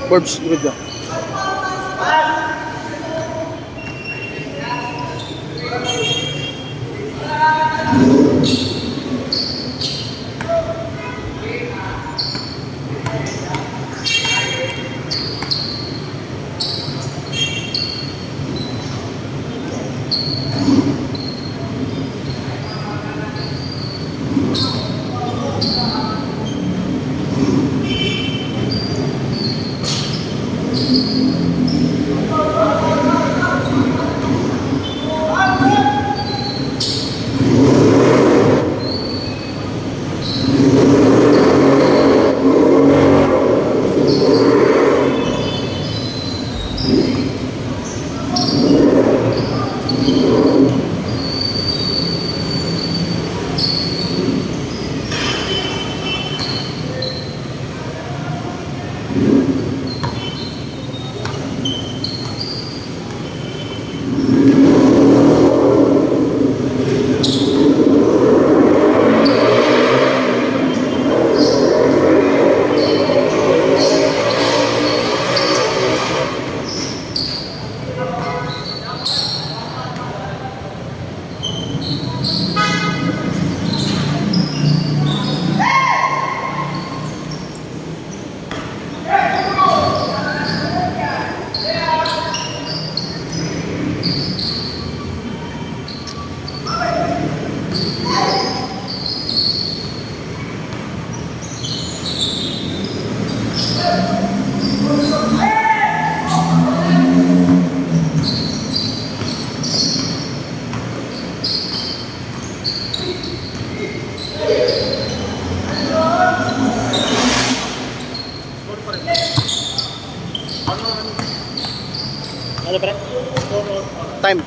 Forbes, good ka. Ano pre? Time.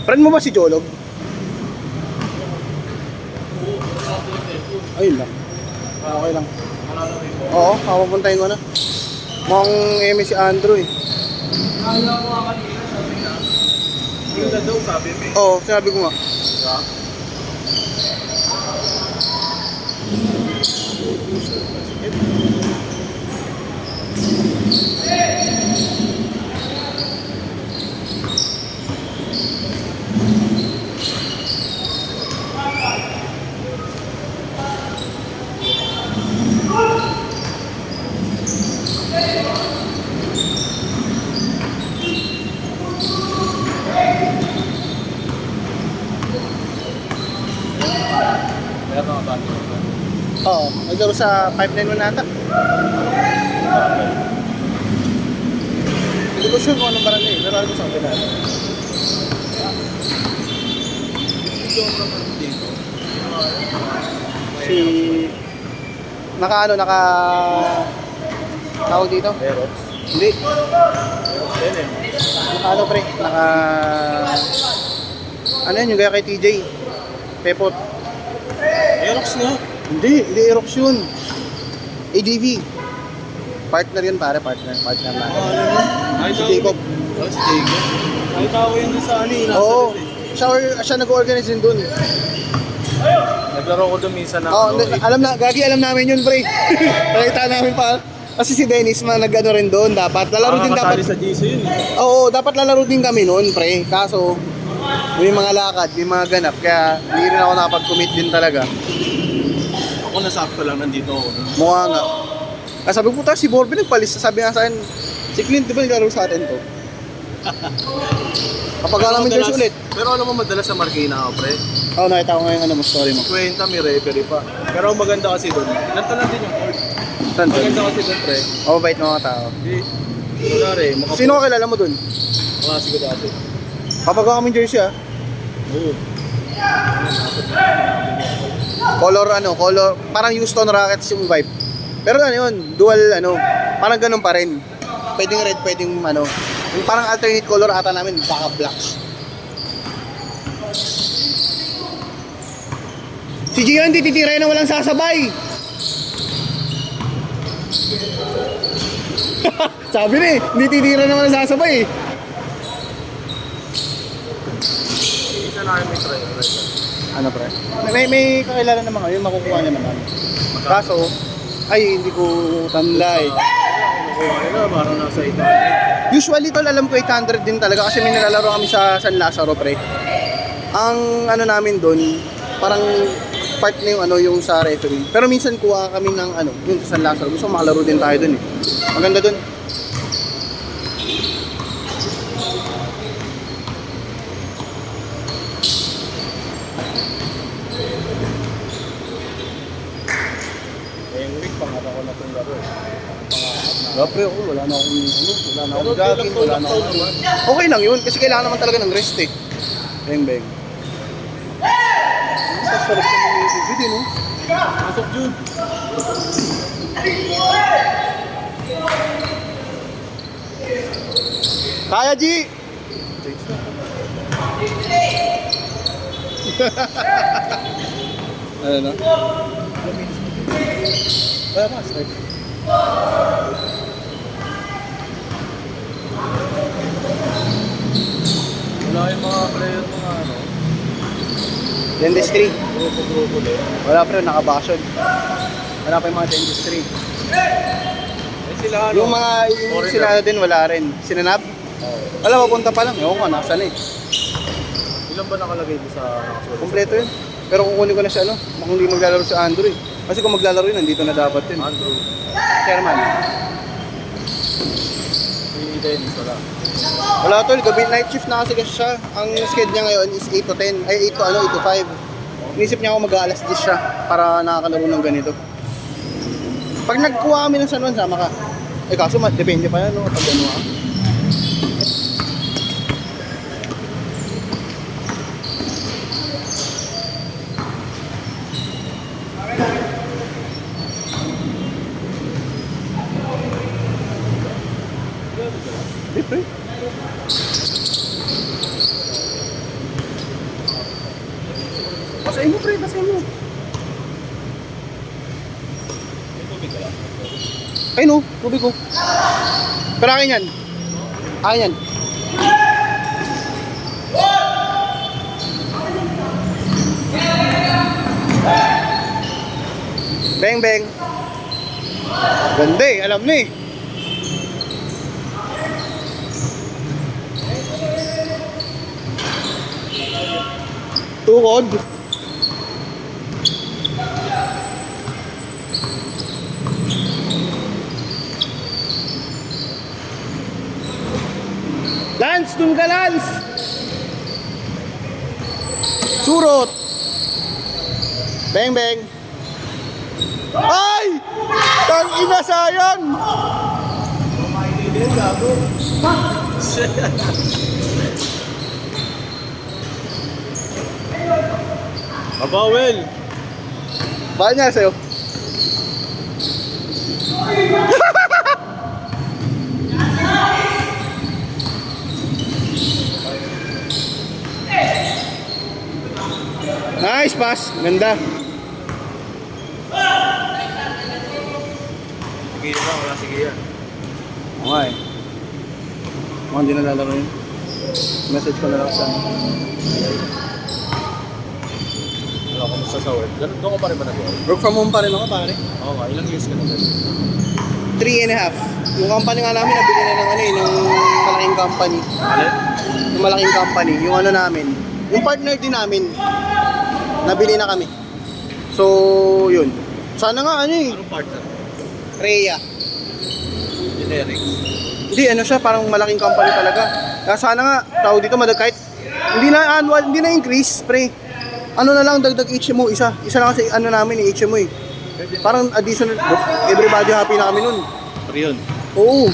Friend mo ba si Jolog? Ayun lang. Okay lang. Oo, papapuntahin ko na. Mukhang eme si Andrew eh. Yung na daw sabi mo. Oo, sinabi ko nga. Meron mga bago. Oo, naglaro sa 591 nata. Hindi ko sure kung anong barangay eh. Pero alam ko sa akin natin. Si... Naka tawag dito? Aerox. Hindi. Aerox din eh. Naka ano pre? Naka... Ano yun? Yung gaya kay TJ. Pepot. Aerox nga. Hindi Aerox yun. ADV. Partner yun pare, partner natin. Si Jacob. Oh, si Jacob. Ay, tao yun doon sa ani. Oo. Siya nag-organize din dun. Naglaro ko doon minsan na. Oo, alam namin yun pre. Nakita namin pa. Kasi si Dennis nag-ano rin doon. Dapat lalaro din dapat. Sa GC yun eh. Oo, dapat lalaro din kami noon pre. Kaso may mga lakad, may mga ganap. Kaya hindi rin ako nakapag-commit din talaga. Ako nasakto lang, nandito ako. Mukha nga. Kasi sabi ko, si Borby nagpalis. Sabi nga sa akin, si Clint, di ba naglaro sa atin to? Kapag namin jersey ulit. Pero alam mo madalas sa Marikina ako, pre. Oo, nakita ko ngayon ano mo, story mo. Kwenta, may referee pa. Pero ang maganda kasi doon, nantalan din yung court. Saan to? Maganda kasi doon, pre. Mababait mga tao. Di, kunwari, Sino ka kilala mo dun? Mga siguro dati. Papagawa kami jersey ah. Oo. Color, parang Houston Rockets yung vibe. Pero ano yun, dual parang ganun pa rin. Pwedeng red, pwedeng yung parang alternate color ata namin, baka black. Si Gio hindi titira na walang sasabay. Sabi na eh, hindi titira na walang sasabay eh. namin may try. Ano pre? May kakilala naman kayo, makukuha niya naman. Kaso, ay hindi ko tanda eh. Ano, parang nasa 800. Usually tol, alam ko 800 din talaga kasi may nilalaro kami sa San Lazaro pre. Ang ano namin doon, parang part na yung ano yung sa referee. Pero minsan kuha kami ng ano, yung sa San Lazaro. Gusto ko makalaro din tayo doon eh. Maganda doon. Ngayong week, pangatang ko na itong laro eh. Wala pre, ako, wala na akong ano, wala na akong Pero jogging, wala na akong naman. okay lang yun kasi kailangan naman talaga ng rest eh. Beng. Sa sarap ng mga video, no? Pasok June. Kaya, G! Ano na? Wala pa, start. Wala yung mga player mga ano. Dentistry. Grupo din. Wala pre, nakabakasyon. Wala pa yung mga dentistry. Eh sila ano? Yung mga, yung Foreigner. sila din, wala rin. Sinanap? Wala, papunta pa lang. Ewan ko, nasa na eh. Ilan ba nakalagay doon sa nakasulat? Kompleto yun. Pero kukunin ko na si ano, mukhang hindi maglalaro si Andrew eh. Kasi kung maglalaro yun, nandito na dapat yun. Andrew. Chairman. Si Dennis wala. Wala tol, gabi night shift na kasi siya. Ang schedule niya ngayon is 8 to 10, ay 8 to ano, 8 to 5. Inisip niya ako mag-aalas 10 siya para nakakalaro ng ganito. Pag nagkuha kami ng San Juan, sama ka. Eh kaso, depende pa yan, no? Pag ano ha. Pre. Basahin mo, pre. Basahin mo. Ay no, tubig ko. Pero akin yan. Akin yan. Beng. Ganda eh, alam na eh. Tukod. Lance, dun ka Lance. Surot. Beng. Ay! Tang ina sayang. Abawel! Bakit niya sa'yo? Nice pass. Ganda. Sige yan wala sige yan. Okay. Mukhang hindi na lalaro yun. Message ko na lang sa Wala ko sa work. Ganun doon ko pa rin ba nag-work? work from home pa rin ako pare. Oo nga, ilang years ka na din? 3.5. Yung company nga namin, nabili na ng ano eh, ng malaking company. Alin? Yung malaking company, yung ano namin. Yung partner din namin, nabili na kami. So, yun. Sana nga ano eh, Anong partner? Rhea. Generics. Hindi, ano siya, parang malaking company talaga. Kaya sana nga, tao dito, kahit hindi na annual, hindi na increase, pre. Ano na lang, dagdag HMO, isa. Isa lang kasi ano namin, HMO eh. Parang additional, everybody happy na kami nun. Pero yun. Oo.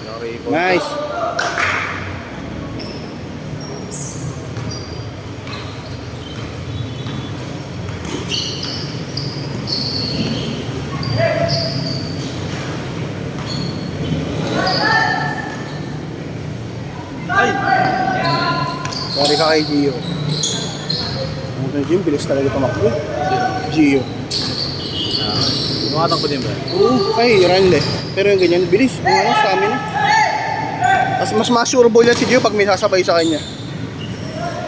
Nakaka-ipon. Nice. Ay! Sorry ka kay Gio. Medyo yung bilis talaga tumakbo. Gio. Tumatakbo din ba? Oo, ay, Ranle. Pero yung ganyan, bilis. Ang ano, stamina. Mas sure ball yan si Gio pag may sasabay sa kanya.